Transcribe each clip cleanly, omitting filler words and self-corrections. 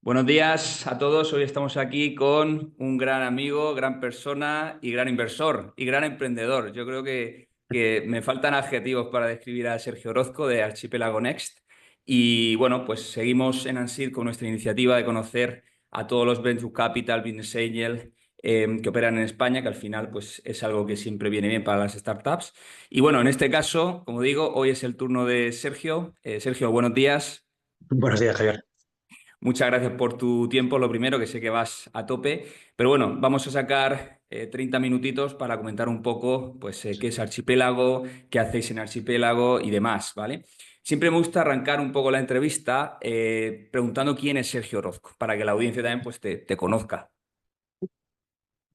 Buenos días a todos. Hoy estamos aquí con un gran amigo, gran persona y gran inversor y gran emprendedor. Yo creo que me faltan adjetivos para describir a Sergio Orozco de Archipiélago Next. Y bueno, pues seguimos en Ansir con nuestra iniciativa de conocer a todos los Venture Capital, Business Angel que operan en España, que al final pues, es algo que siempre viene bien para las startups. Y bueno, en este caso, como digo, hoy es el turno de Sergio. Sergio, buenos días. Buenos días, Javier. Muchas gracias por tu tiempo, lo primero, que sé que vas a tope, pero bueno, vamos a sacar 30 minutitos para comentar un poco pues, qué es Archipiélago, qué hacéis en Archipiélago y demás, ¿vale? Siempre me gusta arrancar un poco la entrevista preguntando quién es Sergio Orozco, para que la audiencia también pues, te conozca.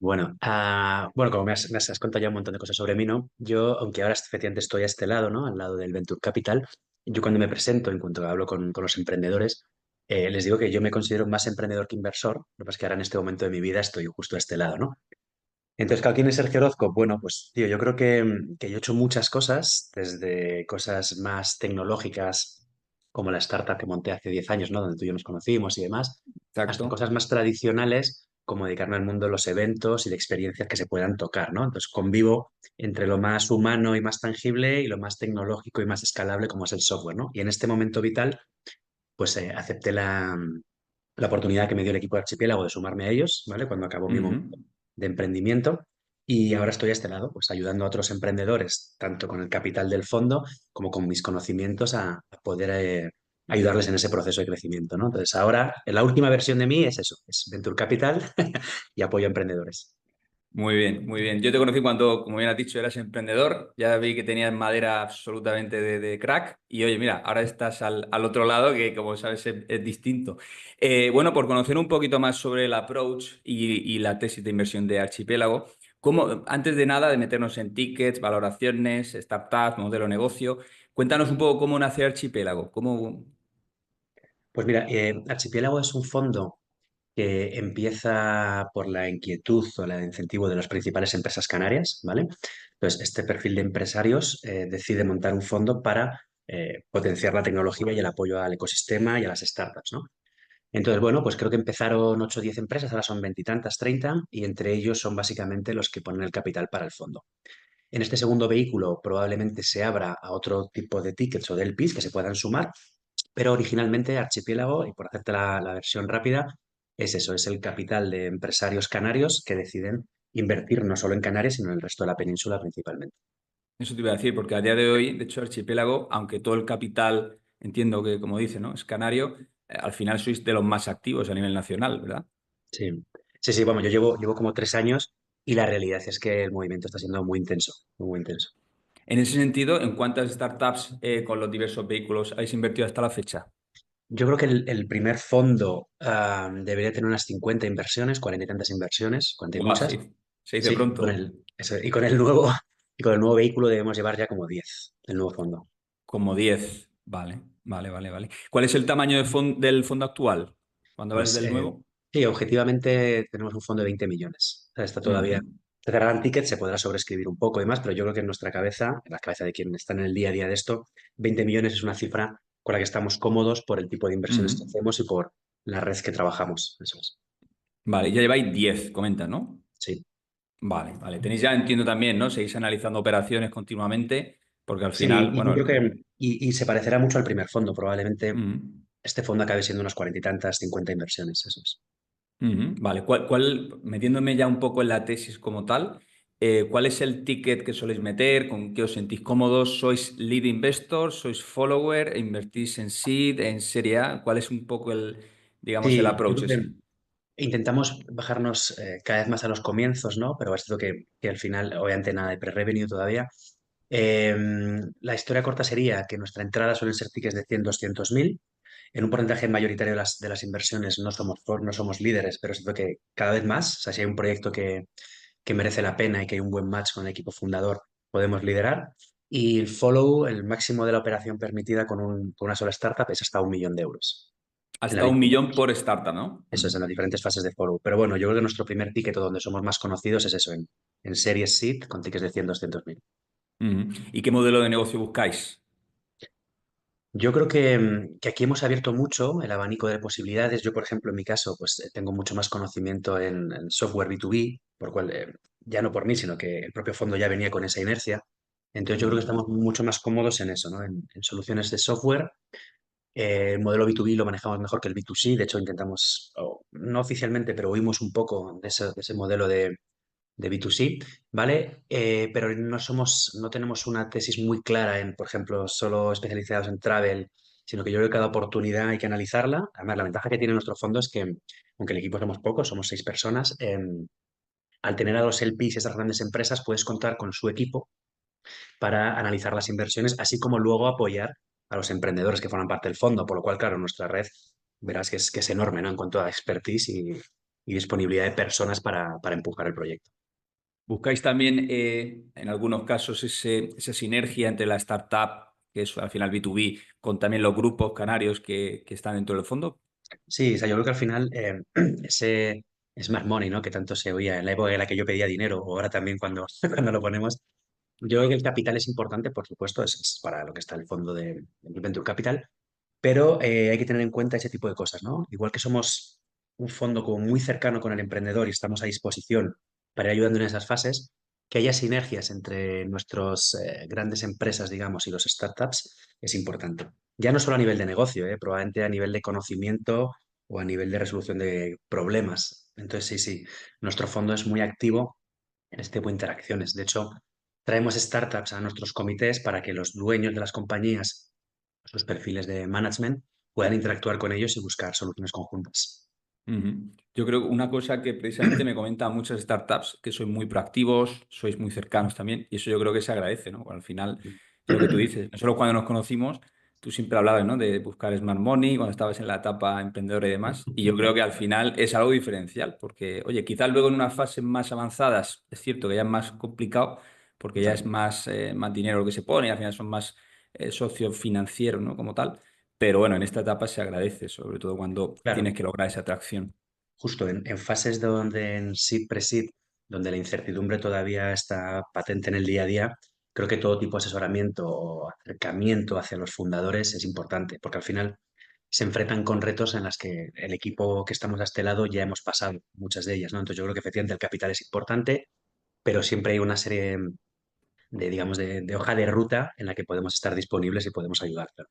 Bueno, como me has contado ya un montón de cosas sobre mí, ¿no? Yo, aunque ahora efectivamente estoy a este lado, ¿no? Al lado del Venture Capital, yo cuando me presento, en cuanto hablo con los emprendedores, les digo que yo me considero más emprendedor que inversor. Lo que pasa es que ahora en este momento de mi vida estoy justo a este lado, ¿no? Entonces, claro, ¿quién es Sergio Orozco? Bueno, pues, tío, yo creo que yo he hecho muchas cosas, desde cosas más tecnológicas, como la startup que monté hace 10 años, ¿no? Donde tú y yo nos conocimos y demás, hasta Exacto. cosas más tradicionales, como dedicarme al mundo de los eventos y de experiencias que se puedan tocar, ¿no? Entonces, convivo entre lo más humano y más tangible y lo más tecnológico y más escalable, como es el software, ¿no? Y en este momento vital, pues acepté la oportunidad que me dio el equipo de Archipiélago de sumarme a ellos, ¿vale? Cuando acabó mi Ujú. momento de emprendimiento. Y ahora estoy a este lado, pues ayudando a otros emprendedores, tanto con el capital del fondo como con mis conocimientos a poder ayudarles en ese proceso de crecimiento, ¿no? Entonces ahora, la última versión de mí es eso, es Venture Capital y apoyo a emprendedores. Muy bien, muy bien. Yo te conocí cuando, como bien has dicho, eras emprendedor. Ya vi que tenías madera absolutamente de crack. Y oye, mira, ahora estás al otro lado, que como sabes es distinto. Bueno, por conocer un poquito más sobre el approach y la tesis de inversión de Archipiélago, antes de nada de meternos en tickets, valoraciones, startups, modelo de negocio, cuéntanos un poco cómo nace Archipiélago. ¿Cómo... Pues mira, Archipiélago es un fondo que empieza por la inquietud o el incentivo de las principales empresas canarias, ¿vale? Entonces, este perfil de empresarios decide montar un fondo para potenciar la tecnología y el apoyo al ecosistema y a las startups, ¿no? Entonces, bueno, pues creo que empezaron 8 o 10 empresas, ahora son veintitantas, 30, y entre ellos son básicamente los que ponen el capital para el fondo. En este segundo vehículo probablemente se abra a otro tipo de tickets o de LPs que se puedan sumar, pero originalmente Archipiélago, y por hacerte la versión rápida, es eso, es el capital de empresarios canarios que deciden invertir no solo en Canarias, sino en el resto de la península principalmente. Eso te iba a decir, porque a día de hoy, de hecho, Archipiélago, aunque todo el capital, entiendo que, como dice, ¿no? Es canario, al final sois de los más activos a nivel nacional, ¿verdad? Sí, sí, sí, vamos, yo llevo como 3 años y la realidad es que el movimiento está siendo muy intenso, muy, muy intenso. En ese sentido, ¿en cuántas startups con los diversos vehículos habéis invertido hasta la fecha? Yo creo que el primer fondo debería tener unas 50 inversiones, 40 y tantas inversiones, 40 y Buah, muchas. se dice Sí, pronto. y con el nuevo, y con el nuevo vehículo debemos llevar ya como 10 el nuevo fondo. Como 10. Vale, vale, vale, vale. ¿Cuál es el tamaño del fondo actual? Cuando hablas Pues del nuevo. sí, objetivamente tenemos un fondo de 20 millones. O sea, está todavía, Ujú. se cerrarán tickets, se podrá sobreescribir un poco y más, pero yo creo que en nuestra cabeza, en la cabeza de quien está en el día a día de esto, 20 millones es una cifra con la que estamos cómodos por el tipo de inversiones que Ujú. hacemos y por la red que trabajamos. Eso es. Vale, ya lleváis 10, comentas, ¿no? Sí. Vale, vale. Tenéis ya, entiendo también, ¿no? Seguís analizando operaciones continuamente, porque al Sí, final, y yo bueno. creo que se parecerá mucho al primer fondo. Probablemente Ujú. este fondo acabe siendo unas 40 y tantas, 50 inversiones. Eso es. Ujú. Vale, metiéndome ya un poco en la tesis como tal, ¿cuál es el ticket que soléis meter? ¿Con qué os sentís cómodos? ¿Sois lead investor? ¿Sois follower? ¿Invertís en seed, en serie A? ¿Cuál es un poco digamos, el Sí, yo approach creo que ese? intentamos bajarnos cada vez más a los comienzos, ¿no? Pero es cierto que al final, obviamente, nada de pre-revenue todavía. Eh, la historia corta sería que nuestra entrada suelen ser tickets de 100, 200 mil. En un porcentaje mayoritario de las inversiones no somos líderes, pero es cierto que cada vez más, o sea, si hay un proyecto que merece la pena y que hay un buen match con el equipo fundador, podemos liderar. Y el follow, el máximo de la operación permitida con una sola startup es hasta 1 millón de euros en la Hasta un diferente millón por startup, ¿no? eso es en las diferentes fases de follow. Pero bueno, yo creo que nuestro primer ticket o donde somos más conocidos es eso, en series seed con tickets de 100, 200 mil. Ujú. ¿Y qué modelo de negocio buscáis? Yo creo que aquí hemos abierto mucho el abanico de posibilidades. Yo, por ejemplo, en mi caso, pues tengo mucho más conocimiento en software B2B, por cual, ya no por mí, sino que el propio fondo ya venía con esa inercia. Entonces yo creo que Ujú. estamos mucho más cómodos en eso, ¿no? En soluciones de software. El modelo B2B lo manejamos mejor que el B2C. De hecho, intentamos, no oficialmente, pero oímos un poco de ese modelo de B2C, ¿vale? Pero no tenemos una tesis muy clara en, por ejemplo, solo especializados en travel, sino que yo creo que cada oportunidad hay que analizarla. Además, la ventaja que tiene nuestro fondo es que, aunque el equipo somos pocos, somos 6 personas, al tener a los LPs y esas grandes empresas, puedes contar con su equipo para analizar las inversiones, así como luego apoyar a los emprendedores que forman parte del fondo, por lo cual, claro, nuestra red, verás que es enorme, ¿no? En cuanto a expertise y disponibilidad de personas para empujar el proyecto. ¿Buscáis también en algunos casos esa sinergia entre la startup, que es al final B2B, con también los grupos canarios que están dentro del fondo? Sí, o sea, yo creo que al final ese smart money, ¿no? Que tanto se oía en la época en la que yo pedía dinero, o ahora también cuando, cuando lo ponemos, yo creo que el capital es importante, por supuesto, es para lo que está el fondo de Venture Capital, pero hay que tener en cuenta ese tipo de cosas, ¿no? Igual que somos un fondo como muy cercano con el emprendedor y estamos a disposición para ir ayudando en esas fases, que haya sinergias entre nuestras grandes empresas, digamos, y los startups es importante. Ya no solo a nivel de negocio, probablemente a nivel de conocimiento o a nivel de resolución de problemas. Entonces, sí, sí, nuestro fondo es muy activo en este tipo de interacciones. De hecho, traemos startups a nuestros comités para que los dueños de las compañías, sus perfiles de management, puedan interactuar con ellos y buscar soluciones conjuntas. Ujú. Yo creo que una cosa que precisamente me comentan muchas startups, que sois muy proactivos, sois muy cercanos también, y eso yo creo que se agradece, ¿no? Al final, es lo que tú dices, nosotros cuando nos conocimos, tú siempre hablabas, ¿no? De buscar smart money, cuando estabas en la etapa emprendedora y demás, y yo creo que al final es algo diferencial, porque, oye, quizás luego en unas fases más avanzadas, es cierto que ya es más complicado, porque ya es más dinero lo que se pone, y al final son más socios financieros, ¿no? Como tal. Pero bueno, en esta etapa se agradece, sobre todo cuando Claro, tienes que lograr esa atracción. justo en fases donde en seed, pre-seed, donde la incertidumbre todavía está patente en el día a día, creo que todo tipo de asesoramiento o acercamiento hacia los fundadores es importante, porque al final se enfrentan con retos en las que el equipo que estamos a este lado ya hemos pasado muchas de ellas, ¿no? Entonces yo creo que efectivamente el capital es importante, pero siempre hay una serie de, digamos, de hoja de ruta en la que podemos estar disponibles y podemos ayudar. Claro.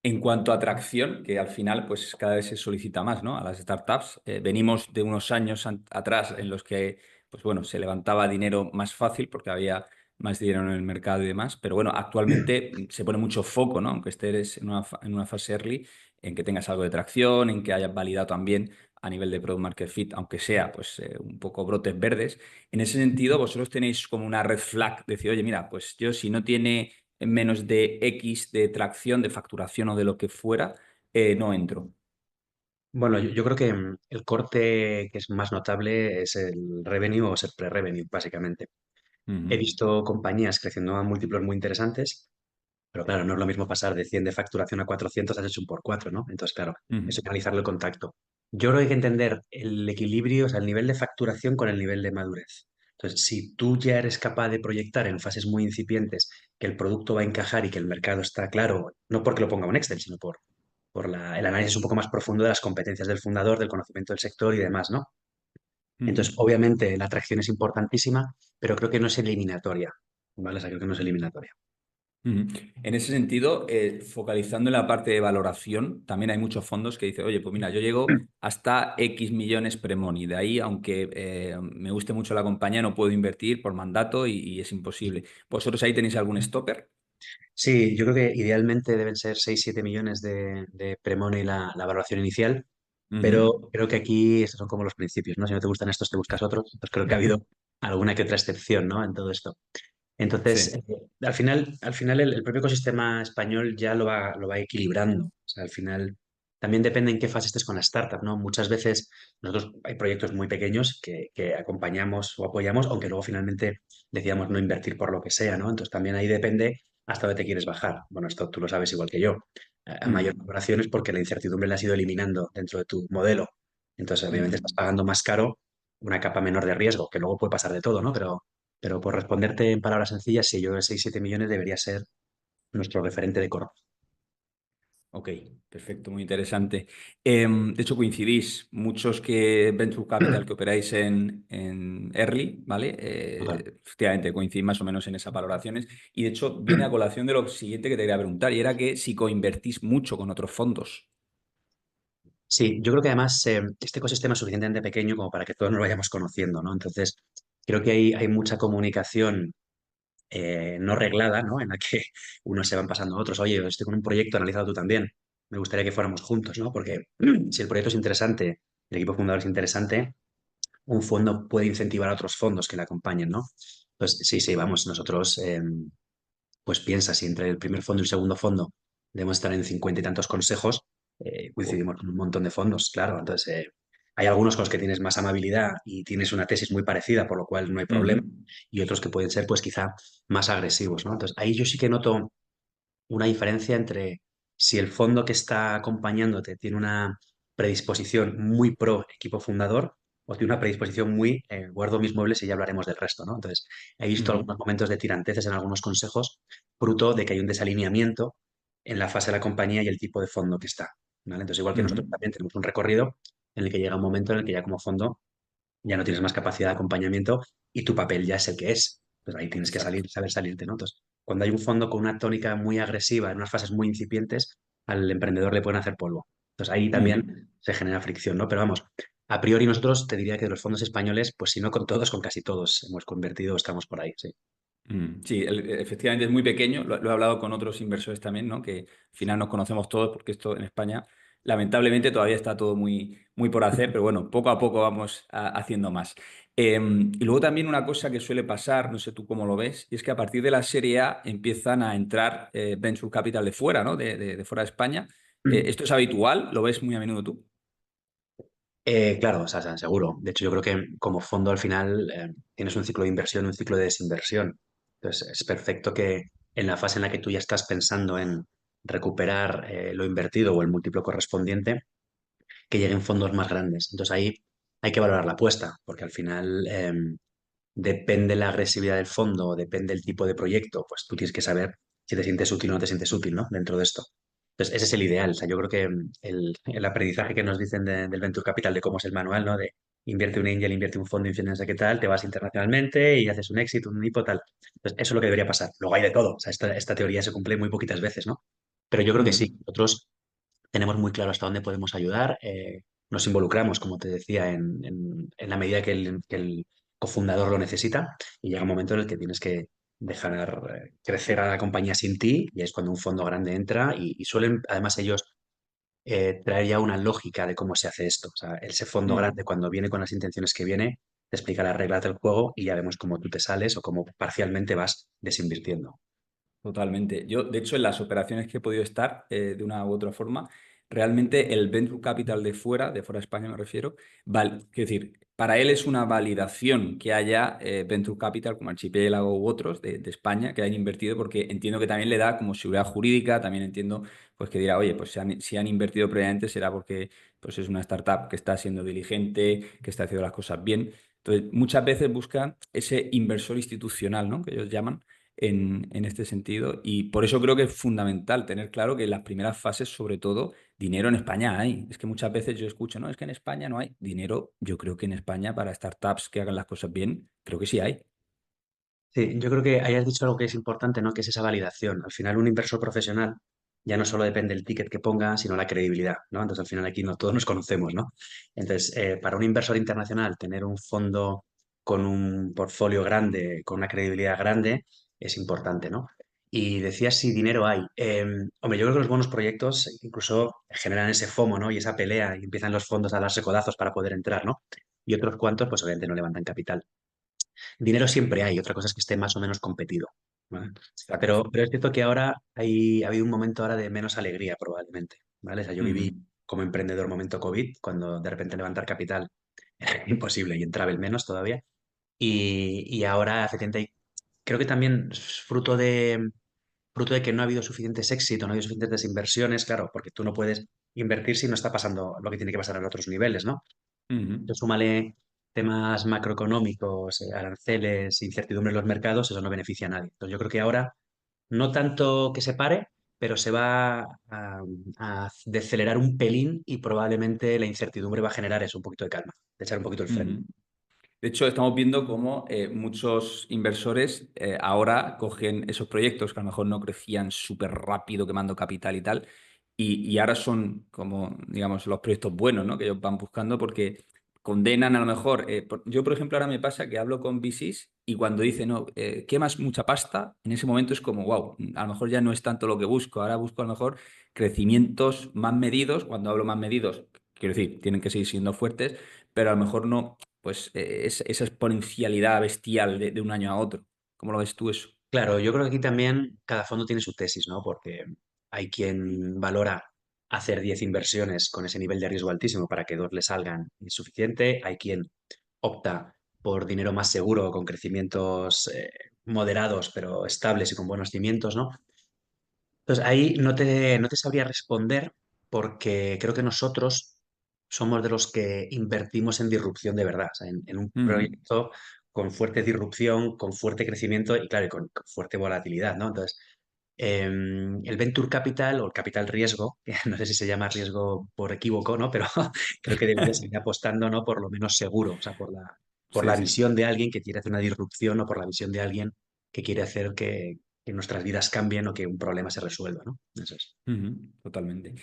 En cuanto a atracción, que al final pues cada vez se solicita más, ¿no? A las startups. Venimos de unos años atrás en los que pues bueno, se levantaba dinero más fácil porque había más dinero en el mercado y demás. Pero bueno, actualmente se pone mucho foco, ¿no? Aunque estés en una fase early, en que tengas algo de tracción, en que hayas validado también a nivel de product market fit, aunque sea pues un poco brotes verdes. En ese sentido, vosotros tenéis como una red flag, decir, oye, mira, pues yo si no tiene en menos de X de tracción, de facturación o de lo que fuera, no entro. Bueno, yo creo que el corte que es más notable es el revenue o ser pre-revenue, básicamente. He Ujú, visto compañías creciendo a múltiplos muy interesantes, pero claro, no es lo mismo pasar de 100 de facturación a 400, has hecho un por 4, ¿no? Entonces, claro, ujú, eso hay que analizarlo el contacto. Yo creo que hay que entender el equilibrio, o sea, el nivel de facturación con el nivel de madurez. Entonces, si tú ya eres capaz de proyectar en fases muy incipientes que el producto va a encajar y que el mercado está claro, no porque lo ponga un Excel, sino por el análisis un poco más profundo de las competencias del fundador, del conocimiento del sector y demás, ¿no? ujú, Entonces, obviamente, la atracción es importantísima, pero creo que no es eliminatoria, ¿vale? O sea, creo que no es eliminatoria. ujú. En ese sentido, focalizando en la parte de valoración, también hay muchos fondos que dicen, oye, pues mira, yo llego hasta X millones pre-money. De ahí, aunque me guste mucho la compañía, no puedo invertir por mandato y es imposible. ¿Vosotros ahí tenéis algún stopper? Sí, yo creo que idealmente deben ser 6 7 millones de pre-money la valoración inicial, Ujú. pero creo que aquí estos son como los principios, ¿no? Si no te gustan estos, te buscas otros. Pues creo que ha habido alguna que otra excepción, ¿no? En todo esto. Entonces, Sí. al final el propio ecosistema español ya lo va equilibrando. O sea, al final también depende en qué fase estés con la startup, ¿no? Muchas veces nosotros hay proyectos muy pequeños que acompañamos o apoyamos, aunque luego finalmente decíamos no invertir por lo que sea, ¿no? Entonces también ahí depende hasta dónde te quieres bajar. Bueno, esto tú lo sabes igual que yo. A mayor Ujú, valoración es porque la incertidumbre la has ido eliminando dentro de tu modelo. Entonces, obviamente, ujú. estás pagando más caro una capa menor de riesgo, que luego puede pasar de todo, ¿no? Pero por responderte en palabras sencillas, sí, yo creo que 6 7 millones debería ser nuestro referente de corto. Ok, perfecto, muy interesante. De hecho, coincidís, muchos que Venture Capital que operáis en Early, ¿vale? Total. Efectivamente, coincidís más o menos en esas valoraciones. Y de hecho, viene a colación de lo siguiente que te quería preguntar, y era que si coinvertís mucho con otros fondos. Sí, yo creo que además este ecosistema es suficientemente pequeño como para que todos nos vayamos conociendo, ¿no? Entonces, creo que hay mucha comunicación no reglada, ¿no? En la que unos se van pasando a otros. Oye, estoy con un proyecto, analízalo tú también. Me gustaría que fuéramos juntos, ¿no? Porque si el proyecto es interesante, el equipo fundador es interesante, un fondo puede incentivar a otros fondos que le acompañen, ¿no? Entonces, sí, sí, vamos, nosotros, pues piensa, si entre el primer fondo y el segundo fondo debemos estar en 50 y tantos consejos, Oh. coincidimos con un montón de fondos, claro. Entonces, hay algunos con los que tienes más amabilidad y tienes una tesis muy parecida, por lo cual no hay problema, Ujú, y otros que pueden ser, pues quizá más agresivos, ¿no? Entonces, ahí yo sí que noto una diferencia entre si el fondo que está acompañándote tiene una predisposición muy pro equipo fundador o tiene una predisposición muy guardo mis muebles y ya hablaremos del resto, ¿no? Entonces, he visto ujú, algunos momentos de tiranteces en algunos consejos, fruto de que hay un desalineamiento en la fase de la compañía y el tipo de fondo que está, ¿vale? Entonces, igual que ujú, nosotros también tenemos un recorrido en el que llega un momento en el que ya como fondo ya no tienes más capacidad de acompañamiento y tu papel ya es el que es. Pues ahí tienes que exacto. salir, saber salirte, ¿no? Entonces, cuando hay un fondo con una tónica muy agresiva en unas fases muy incipientes, al emprendedor le pueden hacer polvo. Entonces ahí Ujú. también se genera fricción, ¿no? Pero vamos, a priori nosotros te diría que de los fondos españoles, pues si no con todos, con casi todos hemos convertido, estamos por ahí, sí. Sí, efectivamente es muy pequeño, lo he hablado con otros inversores también, ¿no? Que al final nos conocemos todos porque esto en España lamentablemente todavía está todo muy, muy por hacer, pero bueno, poco a poco vamos haciendo más. Y luego también una cosa que suele pasar, no sé tú cómo lo ves, y es que a partir de la Serie A empiezan a entrar Venture Capital de fuera, ¿no? De fuera de España. ¿Esto es habitual? ¿Lo ves muy a menudo tú? Claro, o sea, seguro. De hecho, yo creo que como fondo al final tienes un ciclo de inversión y un ciclo de desinversión. Entonces, es perfecto que en la fase en la que tú ya estás pensando en recuperar lo invertido o el múltiplo correspondiente, que lleguen fondos más grandes. Entonces, ahí hay que valorar la apuesta, porque al final depende la agresividad del fondo, depende el tipo de proyecto, pues tú tienes que saber si te sientes útil o no te sientes útil, ¿no? Dentro de esto. Entonces, ese es el ideal. O sea, yo creo que el aprendizaje que nos dicen del Venture Capital, de cómo es el manual, ¿no? De invierte un angel, invierte un fondo, invierte no sé qué tal, te vas internacionalmente y haces un éxito, un hipo, tal. Entonces, eso es lo que debería pasar. Luego hay de todo. O sea, esta teoría se cumple muy poquitas veces, ¿no? Pero yo creo que sí. Mm. Nosotros tenemos muy claro hasta dónde podemos ayudar. Nos involucramos, como te decía, en la medida que el cofundador lo necesita, y llega un momento en el que tienes que dejar crecer a la compañía sin ti, y es cuando un fondo grande entra y suelen además ellos traer ya una lógica de cómo se hace esto. O sea, ese fondo grande Mm. cuando viene con las intenciones que viene, te explica las reglas del juego y ya vemos cómo tú te sales o cómo parcialmente vas desinvirtiendo. Totalmente. Yo, de hecho, en las operaciones que he podido estar, de una u otra forma, realmente el venture capital de fuera de España me refiero, quiero decir, para él es una validación que haya venture capital como Archipiélago u otros de España que hayan invertido, porque entiendo que también le da como seguridad jurídica, también entiendo pues que dirá, oye, pues si han invertido previamente será porque pues es una startup que está siendo diligente, que está haciendo las cosas bien. Entonces, muchas veces buscan ese inversor institucional, ¿no? Que ellos llaman en este sentido. Y por eso creo que es fundamental tener claro que en las primeras fases, sobre todo, dinero en España hay. Es que muchas veces yo escucho, no, es que en España no hay dinero. Yo creo que en España para startups que hagan las cosas bien, creo que sí hay. Sí, yo creo que hayas dicho algo que es importante, ¿no? Que es esa validación. Al final, un inversor profesional ya no solo depende del ticket que ponga, sino la credibilidad, ¿no? Entonces, al final aquí no todos nos conocemos, ¿no? Entonces, para un inversor internacional, tener un fondo con un portfolio grande, con una credibilidad grande, es importante, ¿no? Y decías si dinero hay. Hombre, yo creo que los buenos proyectos incluso generan ese FOMO, ¿no? Y esa pelea y empiezan los fondos a darse codazos para poder entrar, ¿no? Y otros cuantos, pues obviamente no levantan capital. Dinero siempre hay, otra cosa es que esté más o menos competido, ¿vale? Exacto. Pero es cierto que ahora ha habido un momento ahora de menos alegría probablemente, ¿vale? O sea, yo viví Ujú. como emprendedor momento COVID, cuando de repente levantar capital era imposible y en travel menos todavía. Y ahora efectivamente creo que también es fruto de que no ha habido suficientes éxitos, no ha habido suficientes desinversiones, claro, porque tú no puedes invertir si no está pasando lo que tiene que pasar en otros niveles, ¿no? Ujú. Entonces, súmale temas macroeconómicos, aranceles, incertidumbre en los mercados, eso no beneficia a nadie. Entonces, yo creo que ahora no tanto que se pare, pero se va a decelerar un pelín y probablemente la incertidumbre va a generar eso, un poquito de calma, de echar un poquito el freno. Ujú. De hecho, estamos viendo cómo muchos inversores ahora cogen esos proyectos que a lo mejor no crecían súper rápido quemando capital y tal, y ahora son como, digamos, los proyectos buenos, ¿no? Que ellos van buscando porque condenan a lo mejor. Yo, por ejemplo, ahora me pasa que hablo con VCs y cuando dicen, no, quemas mucha pasta, en ese momento es como, wow, a lo mejor ya no es tanto lo que busco, ahora busco a lo mejor crecimientos más medidos. Cuando hablo más medidos, quiero decir, tienen que seguir siendo fuertes, pero a lo mejor no pues esa exponencialidad bestial de un año a otro. ¿Cómo lo ves tú eso? Claro, yo creo que aquí también cada fondo tiene su tesis, ¿no? Porque hay quien valora hacer 10 inversiones con ese nivel de riesgo altísimo para que dos le salgan insuficiente. Hay quien opta por dinero más seguro, con crecimientos moderados, pero estables y con buenos cimientos, ¿no? Entonces ahí no te sabría responder porque creo que nosotros somos de los que invertimos en disrupción de verdad, o sea, en un Ujú. proyecto con fuerte disrupción, con fuerte crecimiento y claro, y con fuerte volatilidad, ¿no? Entonces, el venture capital o el capital riesgo, que no sé si se llama riesgo por equívoco, ¿no? Pero creo que debería seguir apostando, ¿no? Por lo menos seguro, o sea, por Sí, la sí. visión de alguien que quiere hacer una disrupción o por la visión de alguien que quiere hacer que nuestras vidas cambien o que un problema se resuelva, ¿no? Eso es. Ujú, totalmente.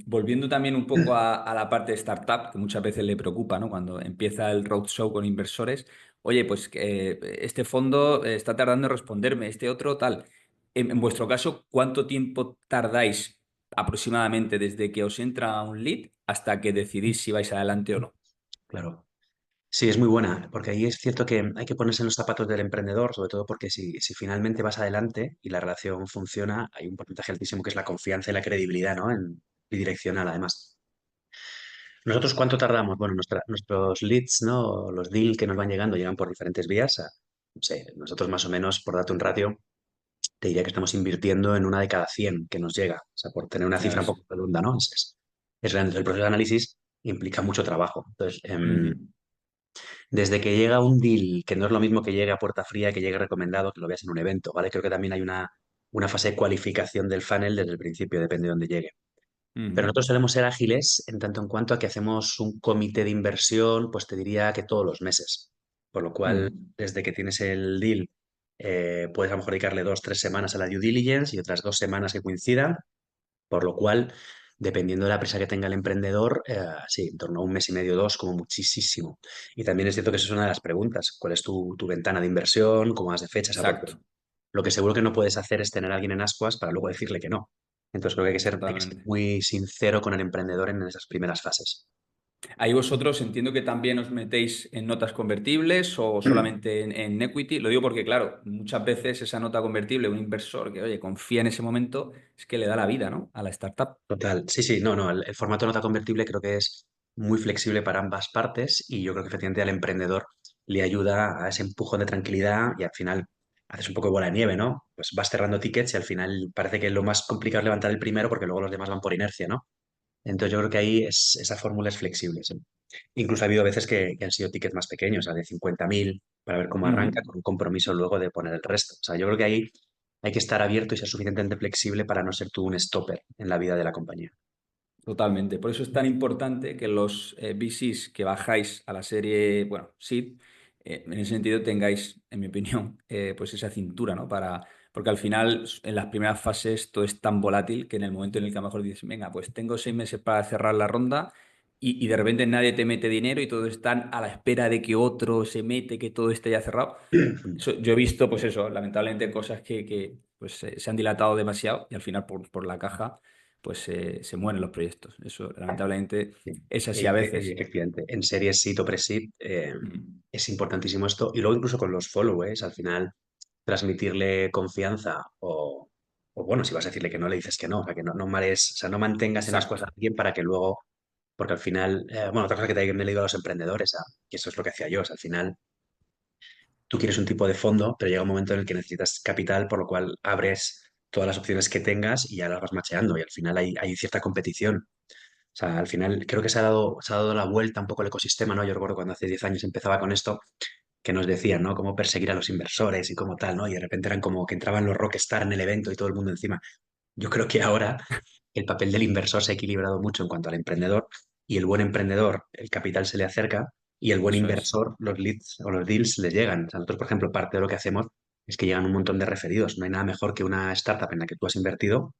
Volviendo también un poco a la parte de startup, que muchas veces le preocupa, ¿no? Cuando empieza el roadshow con inversores, oye, pues este fondo está tardando en responderme, este otro tal. En vuestro caso, ¿cuánto tiempo tardáis aproximadamente desde que os entra un lead hasta que decidís si vais adelante o no? Claro. Sí, es muy buena, porque ahí es cierto que hay que ponerse en los zapatos del emprendedor, sobre todo porque si finalmente vas adelante y la relación funciona, hay un porcentaje altísimo que es la confianza y la credibilidad, ¿no? Bidireccional, además. ¿Nosotros cuánto tardamos? Bueno, nuestros leads, ¿no? Los deals que nos van llegando llegan por diferentes vías. No sé, nosotros más o menos, por darte un ratio, te diría que estamos invirtiendo en una de cada 100 que nos llega. O sea, por tener una Ya cifra un ves. poco redonda, ¿no? Es grande. El proceso de análisis implica mucho trabajo. Entonces, Ujú. desde que llega un deal, que no es lo mismo que llegue a puerta fría, que llegue recomendado, que lo veas en un evento, ¿vale? Creo que también hay una fase de cualificación del funnel desde el principio, depende de dónde llegue. Pero Ujú. nosotros solemos ser ágiles en tanto en cuanto a que hacemos un comité de inversión, pues te diría que todos los meses. Por lo cual, Ujú. desde que tienes el deal, puedes a lo mejor dedicarle 2, 3 semanas a la due diligence y otras 2 semanas que coincidan. Por lo cual, dependiendo de la prisa que tenga el emprendedor, sí, en torno a un mes y medio, dos, como muchísimo. Y también es cierto que esa es una de las preguntas. ¿Cuál es tu ventana de inversión? ¿Cómo vas de fechas? Porque Exacto, lo que seguro que no puedes hacer es tener a alguien en ascuas para luego decirle que no. Entonces creo que hay que ser totalmente. muy sincero con el emprendedor en esas primeras fases. Ahí vosotros entiendo que también os metéis en notas convertibles o solamente en equity. Lo digo porque, claro, muchas veces esa nota convertible, un inversor que, oye, confía en ese momento, es que le da la vida, ¿no? A la startup. Total, sí, sí, no, no, el formato nota convertible creo que es muy flexible para ambas partes y yo creo que efectivamente al emprendedor le ayuda a ese empujón de tranquilidad y al final haces un poco de bola de nieve, ¿no? Pues vas cerrando tickets y al final parece que lo más complicado es levantar el primero porque luego los demás van por inercia, ¿no? Entonces yo creo que ahí esa fórmula es flexible, sí. Incluso ha habido veces que han sido tickets más pequeños, o sea, de 50.000 para ver cómo arranca, Ujú. con un compromiso luego de poner el resto. O sea, yo creo que ahí hay que estar abierto y ser suficientemente flexible para no ser tú un stopper en la vida de la compañía. Totalmente. Por eso es tan importante que los VCs que bajáis a la serie, bueno, SEED, en ese sentido tengáis, en mi opinión, pues esa cintura, ¿no? Porque al final, en las primeras fases, todo es tan volátil que en el momento en el que a lo mejor dices, venga, pues tengo 6 meses para cerrar la ronda y de repente nadie te mete dinero y todos están a la espera de que otro se mete, que todo esté ya cerrado. Yo he visto, pues eso, lamentablemente cosas que, pues, se han dilatado demasiado y al final por la caja pues se mueren los proyectos. Eso lamentablemente Sí. es así a veces. Efectivamente, en series seed o pre-seed Mm. es importantísimo esto. Y luego incluso con los followers, al final transmitirle confianza o bueno, si vas a decirle que no, le dices que no. O sea, que no mares, o sea, no mantengas en las Exacto. cosas a alguien para que luego, porque al final, bueno, otra cosa que también me he leído a los emprendedores, que eso es lo que hacía yo, o sea, al final tú quieres un tipo de fondo, pero llega un momento en el que necesitas capital, por lo cual abres todas las opciones que tengas y ya las vas macheando y al final hay cierta competición. O sea, al final creo que se ha dado la vuelta un poco el ecosistema, ¿no? Yo recuerdo cuando hace 10 años empezaba con esto, que nos decían, ¿no? Cómo perseguir a los inversores y cómo tal, ¿no? Y de repente eran como que entraban los rockstar en el evento y todo el mundo encima. Yo creo que ahora el papel del inversor se ha equilibrado mucho en cuanto al emprendedor y el buen emprendedor, el capital se le acerca y el buen Eso es. inversor, los leads o los deals le llegan. O sea, nosotros, por ejemplo, parte de lo que hacemos es que llegan un montón de referidos. No hay nada mejor que una startup en la que tú has invertido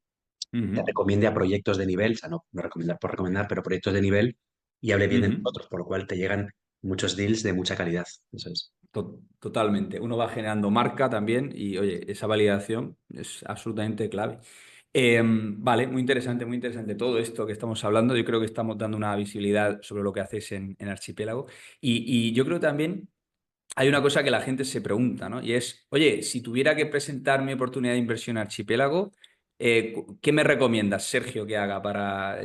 te Ujú, recomiende a proyectos de nivel, o sea, no recomendar por recomendar, pero proyectos de nivel y hable bien de ujú. nosotros, por lo cual te llegan muchos deals de mucha calidad. Eso es. Totalmente. Uno va generando marca también y, oye, esa validación es absolutamente clave. Vale, muy interesante todo esto que estamos hablando. Yo creo que estamos dando una visibilidad sobre lo que hacéis en Archipiélago. Y yo creo también hay una cosa que la gente se pregunta, ¿no? Y es, oye, si tuviera que presentar mi oportunidad de inversión en Archipiélago, ¿qué me recomiendas, Sergio, que haga para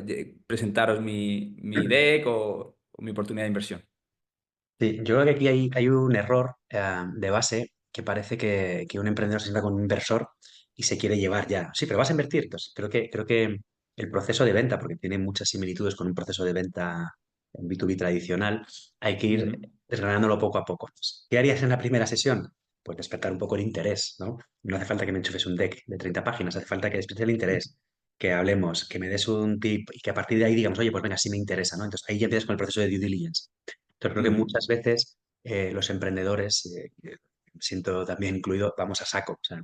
presentaros mi deck o mi oportunidad de inversión? Sí, yo creo que aquí hay un error de base que parece que un emprendedor se sienta con un inversor y se quiere llevar ya. Sí, pero vas a invertir. Pues creo que el proceso de venta, porque tiene muchas similitudes con un proceso de venta en B2B tradicional, hay que ir Ujú, desgranándolo poco a poco. ¿Qué harías en la primera sesión? Pues despertar un poco el interés, ¿no? No hace falta que me enchufes un deck de 30 páginas, hace falta que despiertes el interés, que hablemos, que me des un tip y que a partir de ahí digamos, oye, pues venga, sí me interesa, ¿no? Entonces ahí ya empiezas con el proceso de due diligence. Entonces creo que ujú, muchas veces los emprendedores, me siento también incluido, vamos a saco, o sea,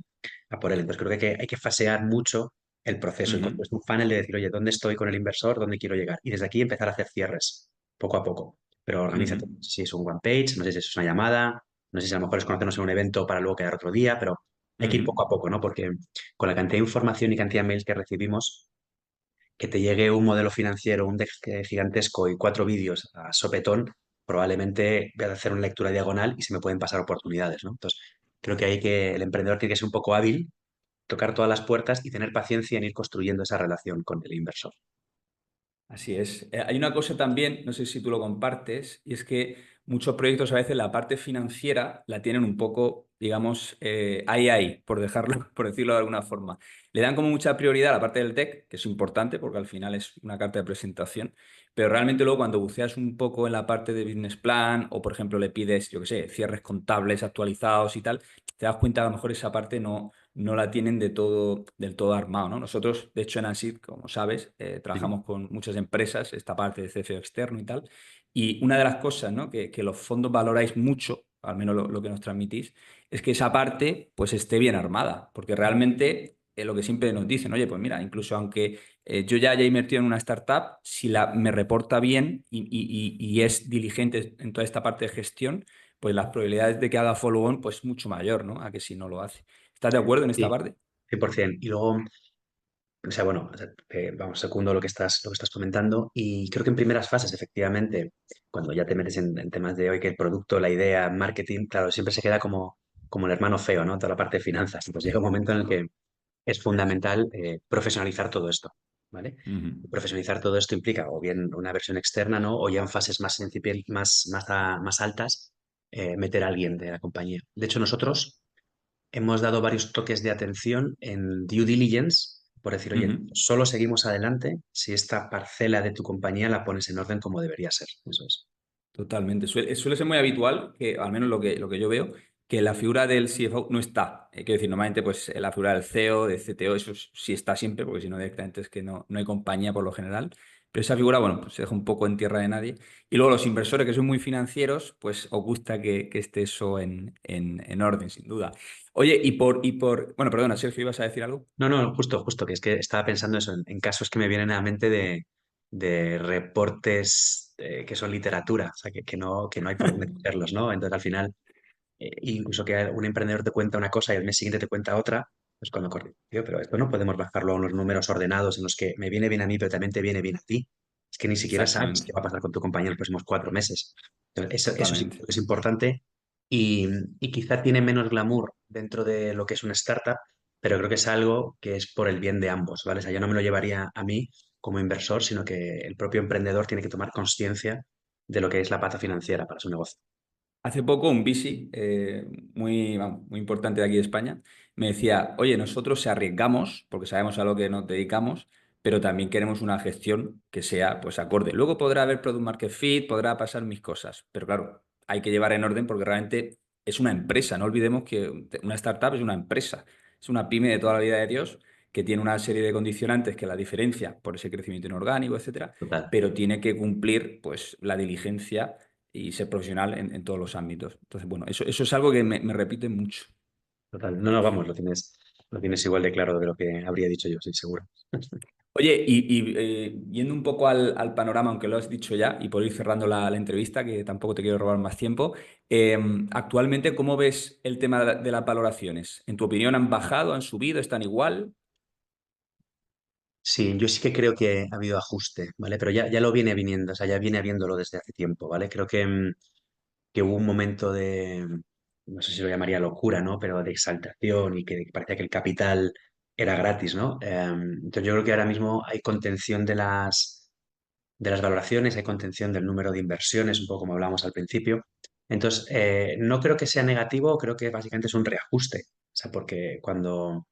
a por él. Entonces creo que hay que fasear mucho el proceso y ujú, construir un funnel de decir, oye, ¿dónde estoy con el inversor? ¿Dónde quiero llegar? Y desde aquí empezar a hacer cierres, poco a poco. Pero organízate. ujú, No sé si es un one page, no sé si es una llamada, no sé si a lo mejor es conocernos en un evento para luego quedar otro día, pero hay que ir ujú. poco a poco, ¿no? Porque con la cantidad de información y cantidad de mails que recibimos, que te llegue un modelo financiero, un deck gigantesco y 4 vídeos a sopetón, probablemente voy a hacer una lectura diagonal y se me pueden pasar oportunidades, ¿no? Entonces, creo que el emprendedor tiene que ser un poco hábil, tocar todas las puertas y tener paciencia en ir construyendo esa relación con el inversor. Así es. Hay una cosa también, no sé si tú lo compartes, y es que muchos proyectos a veces la parte financiera la tienen un poco, digamos, ahí, por dejarlo, por decirlo de alguna forma. Le dan como mucha prioridad a la parte del tech, que es importante porque al final es una carta de presentación, pero realmente luego cuando buceas un poco en la parte de business plan o, por ejemplo, le pides, yo qué sé, cierres contables actualizados y tal, te das cuenta que a lo mejor esa parte no la tienen del todo armado, ¿no? Nosotros, de hecho, en ANSID, como sabes, Sí, trabajamos con muchas empresas, esta parte de CFO externo y tal, y una de las cosas, ¿no? que los fondos valoráis mucho, al menos lo que nos transmitís, es que esa parte pues esté bien armada, porque realmente lo que siempre nos dicen, oye, pues mira, incluso aunque yo ya haya invertido en una startup, si me reporta bien y es diligente en toda esta parte de gestión, pues las probabilidades de que haga follow-on pues mucho mayor, ¿no? A que si no lo hace. ¿Estás de acuerdo en esta sí, parte? 100%. Y luego, o sea, bueno, o sea, vamos, segundo lo que estás comentando. Y creo que en primeras fases, efectivamente, cuando ya te metes en temas de hoy, que el producto, la idea, marketing, claro, siempre se queda como el hermano feo, ¿no? Toda la parte de finanzas. Y pues llega un momento en el que es fundamental profesionalizar todo esto, ¿vale? Ujú, Y profesionalizar todo esto implica o bien una versión externa, ¿no? O ya en fases más, más altas, meter a alguien de la compañía. De hecho, nosotros hemos dado varios toques de atención en due diligence, por decir, oye, ujú. solo seguimos adelante si esta parcela de tu compañía la pones en orden como debería ser. Eso es. Totalmente. Suele ser muy habitual, que al menos lo que yo veo, que la figura del CFO no está. Quiero decir, normalmente pues la figura del CEO, del CTO, eso sí está siempre, porque si no directamente es que no hay compañía por lo general. Pero esa figura, bueno, pues se deja un poco en tierra de nadie. Y luego los inversores que son muy financieros, pues os gusta que esté eso en orden, sin duda. Oye, bueno, perdona, Sergio, ¿ibas a decir algo? No, no, justo, que es que estaba pensando eso en casos que me vienen a la mente de reportes que son literatura, o sea, que no hay por dónde cogerlos, ¿no? Entonces, al final, incluso que un emprendedor te cuenta una cosa y al mes siguiente te cuenta otra, pues cuando corre, tío, pero esto no podemos bajarlo a unos números ordenados en los que me viene bien a mí, pero también te viene bien a ti. Es que ni siquiera sabes qué Exactamente, va a pasar con tu compañía en los próximos 4 meses. Entonces, eso sí totalmente. que es importante y quizá tiene menos glamour dentro de lo que es una startup, pero creo que es algo que es por el bien de ambos, ¿vale? O sea, yo no me lo llevaría a mí como inversor, sino que el propio emprendedor tiene que tomar conciencia de lo que es la pata financiera para su negocio. Hace poco un VC vamos, muy importante de aquí de España me decía, oye, nosotros se arriesgamos porque sabemos a lo que nos dedicamos, pero también queremos una gestión que sea pues acorde. Luego podrá haber product market fit, podrá pasar mis cosas, pero claro, hay que llevar en orden porque realmente es una empresa. No olvidemos que una startup es una empresa, es una pyme de toda la vida de Dios que tiene una serie de condicionantes que la diferencia por ese crecimiento inorgánico, etcétera, Total, pero tiene que cumplir pues, la diligencia y ser profesional en todos los ámbitos. Entonces, bueno, eso es algo que me repiten mucho. total. No, no, vamos, lo tienes igual de claro de lo que habría dicho yo, sí, seguro. Oye, yendo un poco al panorama, aunque lo has dicho ya, y por ir cerrando la entrevista, que tampoco te quiero robar más tiempo, actualmente, ¿cómo ves el tema de las valoraciones? ¿En tu opinión han bajado, han subido, están igual? Sí, yo sí que creo que ha habido ajuste, ¿vale? Pero ya lo viene viniendo, o sea, ya viene habiéndolo desde hace tiempo, ¿vale? Creo que hubo un momento de, no sé si lo llamaría locura, ¿no? Pero de exaltación y que parecía que el capital era gratis, ¿no? Entonces yo creo que ahora mismo hay contención de las valoraciones, hay contención del número de inversiones, un poco como hablábamos al principio. Entonces, no creo que sea negativo, creo que básicamente es un reajuste. O sea, porque cuando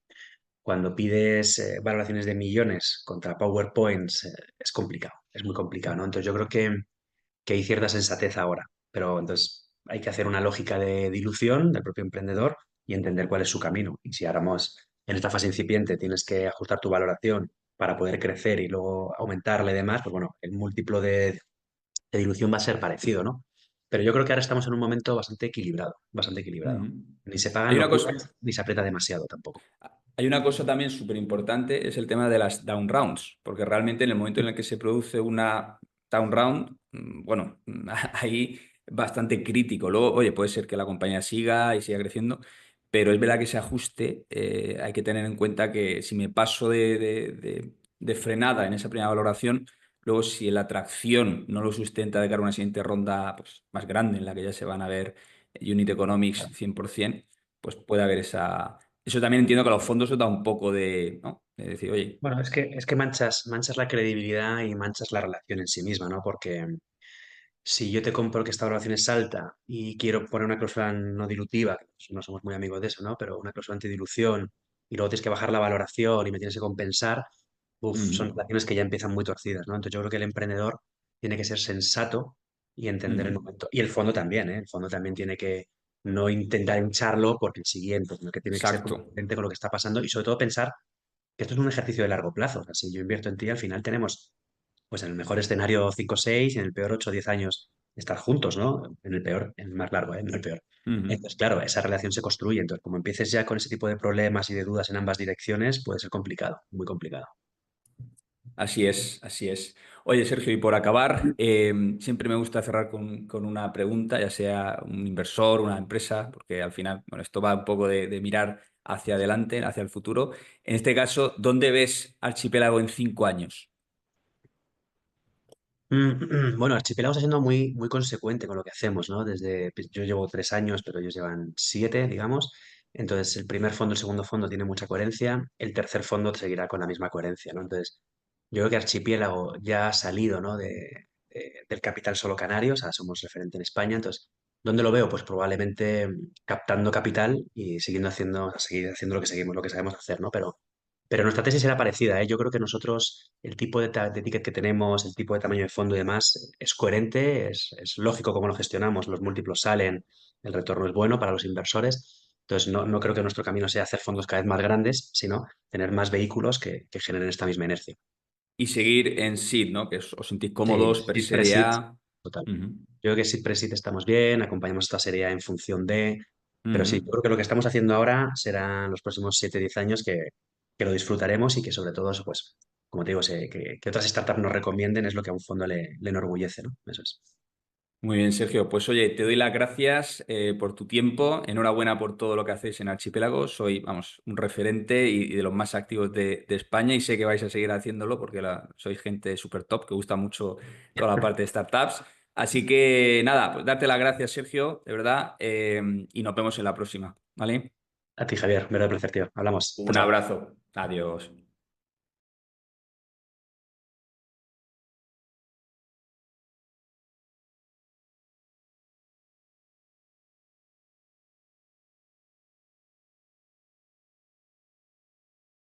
pides valoraciones de millones contra PowerPoints, es complicado, es muy complicado, ¿no? Entonces yo creo que hay cierta sensatez ahora, pero entonces hay que hacer una lógica de dilución del propio emprendedor y entender cuál es su camino. Y si ahora más en esta fase incipiente tienes que ajustar tu valoración para poder crecer y luego aumentarle y demás, pues bueno, el múltiplo de dilución va a ser parecido, ¿no? Pero yo creo que ahora estamos en un momento bastante equilibrado, bastante equilibrado. Ujú. Ni se pagan Hay una cosa, locuras, ni se aprieta demasiado tampoco. Hay una cosa también súper importante, es el tema de las down rounds, porque realmente en el momento en el que se produce una down round, bueno, ahí bastante crítico. Luego, oye, puede ser que la compañía siga y siga creciendo, pero es verdad que ese ajuste hay que tener en cuenta que si me paso de frenada en esa primera valoración, luego si la atracción no lo sustenta de cara a una siguiente ronda pues, más grande en la que ya se van a ver unit economics 100%, pues puede haber esa eso también entiendo que a los fondos os da un poco de, ¿no? De decir, oye, Bueno, es que manchas la credibilidad y manchas la relación en sí misma, ¿no? Porque si yo te compro que esta valoración es alta y quiero poner una cláusula no dilutiva, que no somos muy amigos de eso, ¿no? Pero una cláusula antidilución y luego tienes que bajar la valoración y me tienes que compensar, son ujú, relaciones que ya empiezan muy torcidas, ¿no? Entonces yo creo que el emprendedor tiene que ser sensato y entender el ujú, momento. Y el fondo también, ¿eh? El fondo también tiene que no intentar hincharlo porque el siguiente, sino que tiene que ser exacto. consciente con lo que está pasando y sobre todo pensar que esto es un ejercicio de largo plazo. O sea, si yo invierto en ti, al final tenemos, pues en el mejor escenario 5 o 6 y en el peor 8 o 10 años estar juntos, ¿no? En el peor, en el más largo, ¿eh? No el peor. Ujú. Entonces, claro, esa relación se construye. Entonces, como empieces ya con ese tipo de problemas y de dudas en ambas direcciones, puede ser complicado, muy complicado. Así es, así es. Oye, Sergio, y por acabar, siempre me gusta cerrar con una pregunta, ya sea un inversor, una empresa, porque al final, bueno, esto va un poco de mirar hacia adelante, hacia el futuro. En este caso, ¿dónde ves Archipiélago en 5 años? Bueno, Archipiélago está siendo muy, muy consecuente con lo que hacemos, ¿no? Desde, pues, yo llevo 3 años, pero ellos llevan 7, digamos. Entonces, el primer fondo, el segundo fondo tiene mucha coherencia. El tercer fondo seguirá con la misma coherencia, ¿no? Entonces, yo creo que Archipiélago ya ha salido, ¿no? Del capital solo canario, o sea, somos referente en España. Entonces, ¿dónde lo veo? Pues probablemente captando capital y siguiendo haciendo, o sea, seguir haciendo lo que seguimos, lo que sabemos hacer, ¿no? Pero nuestra tesis era parecida, ¿eh? Yo creo que nosotros, el tipo de ticket que tenemos, el tipo de tamaño de fondo y demás, es coherente, es lógico cómo lo gestionamos, los múltiplos salen, el retorno es bueno para los inversores. Entonces, no creo que nuestro camino sea hacer fondos cada vez más grandes, sino tener más vehículos que generen esta misma inercia. Y seguir en seed, ¿no? Que os sentís Sí, cómodos, per seed serie pre-seed, A. total. Ujú, Yo creo que seed pre-seed estamos bien, acompañamos esta serie A en función de... Pero sí, ujú. yo creo que lo que estamos haciendo ahora serán los próximos 7 o 10 años que lo disfrutaremos y que sobre todo eso, pues, como te digo, que otras startups nos recomienden es lo que a un fondo le enorgullece, ¿no? Eso es. Muy bien, Sergio. Pues oye, te doy las gracias por tu tiempo. Enhorabuena por todo lo que hacéis en Archipiélago. Soy, vamos, un referente y de los más activos de España y sé que vais a seguir haciéndolo porque sois gente súper top que gusta mucho toda la parte de startups. Así que nada, pues darte las gracias, Sergio, de verdad, y nos vemos en la próxima, ¿vale? A ti, Javier, me da placer, tío. Hablamos. Chao, Un chao. abrazo. Adiós.